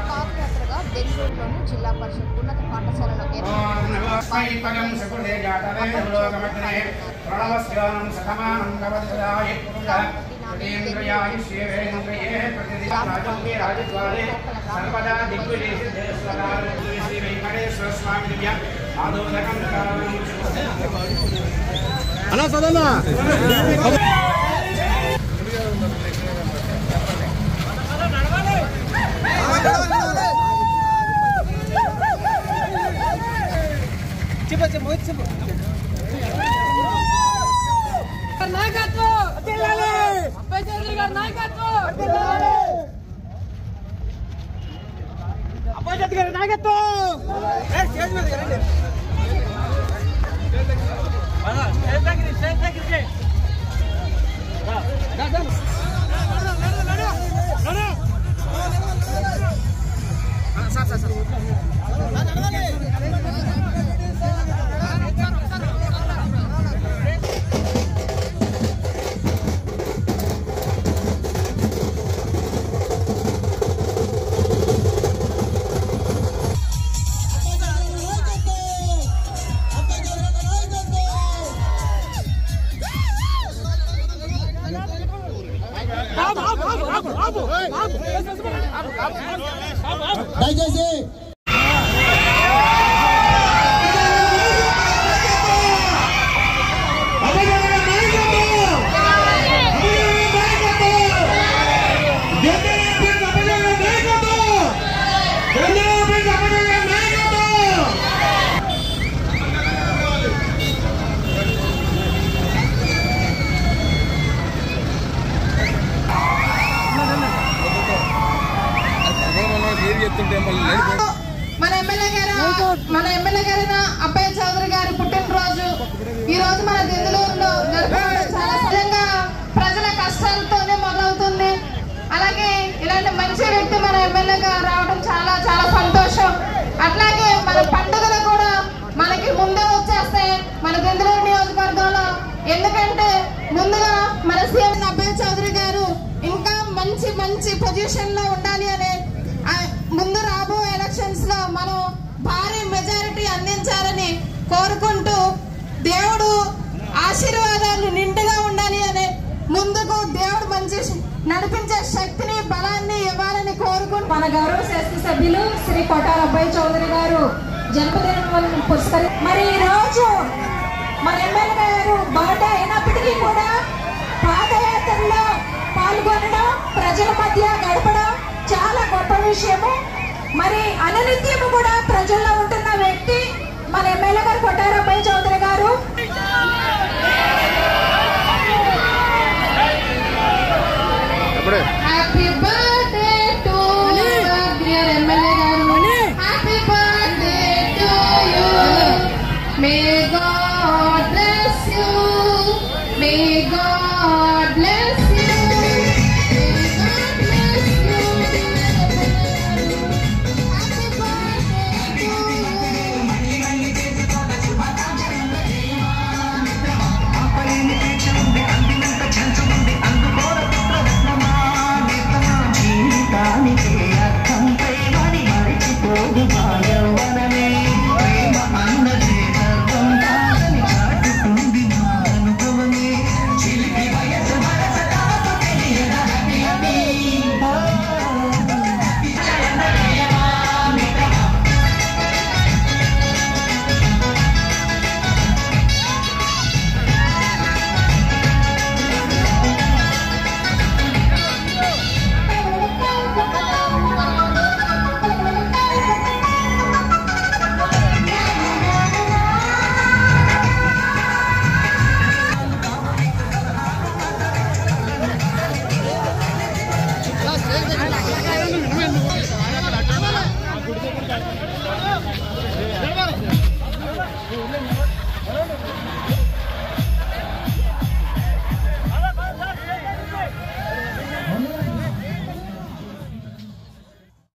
పాదయాత్రగా బెంగళూరులోని జిల్లా పరిషత్ ఉన్నత పాఠశాలలో అలా సదనా దయచేసి మన ఎమ్మెల్యే గారైన అబ్బయ్య చౌదరి గారి పుట్టినరోజు ఈ రోజు మన దిందులూరులో జరుపుకోవడం చాలా సహజంగా ప్రజల కష్టాలతోనే మొదలవుతుంది. అలాగే ఇలాంటి మంచి వ్యక్తి మన ఎమ్మెల్యేగా రావడం చాలా చాలా సంతోషం. అట్లాగే మన పండుగలు కూడా మనకి ముందే వచ్చేస్తాయి మన దిందులూరు నియోజకవర్గంలో. ఎందుకంటే ముందుగా మన సీఎం అబ్బయ్య చౌదరి గారు ఇంకా మంచి మంచి పొజిషన్ లో ఉండాలి అనే ముందు రాబో ఎలక్షన్స్ లో మనం భారీ మెజారిటీ అందించాలని కోరుకుంటూ దేవుడు ఆశీర్వాదాలు నిండుగా ఉండాలి అనే ముందుకు దేవుడు మంచి నడిపించే శక్తిని బలాన్ని ఇవ్వాలని కోరుకుంటూ మన గౌరవ శాసన సభ్యులు శ్రీ కొట్టాల అబ్బయ్య చౌదరి గారు జన్మదినం పురస్కరి మరి ఈ రోజు మన ఎమ్మెల్యే గారు బర్త్డే అయినప్పటికీ కూడా పాదయాత్రలో పాల్గొనడం ప్రజల మధ్య గడపడం చాలా గొప్ప విషయము. మరి అనునిత్యము కూడా ప్రజల్లో ఉంటున్న వ్యక్తి మన ఎమ్మెల్యే గారు కొట్టాల అబ్బయ్య చౌదరి గారు. Happy birthday to dear MLA గారు. Happy birthday to you. May God bless you. May God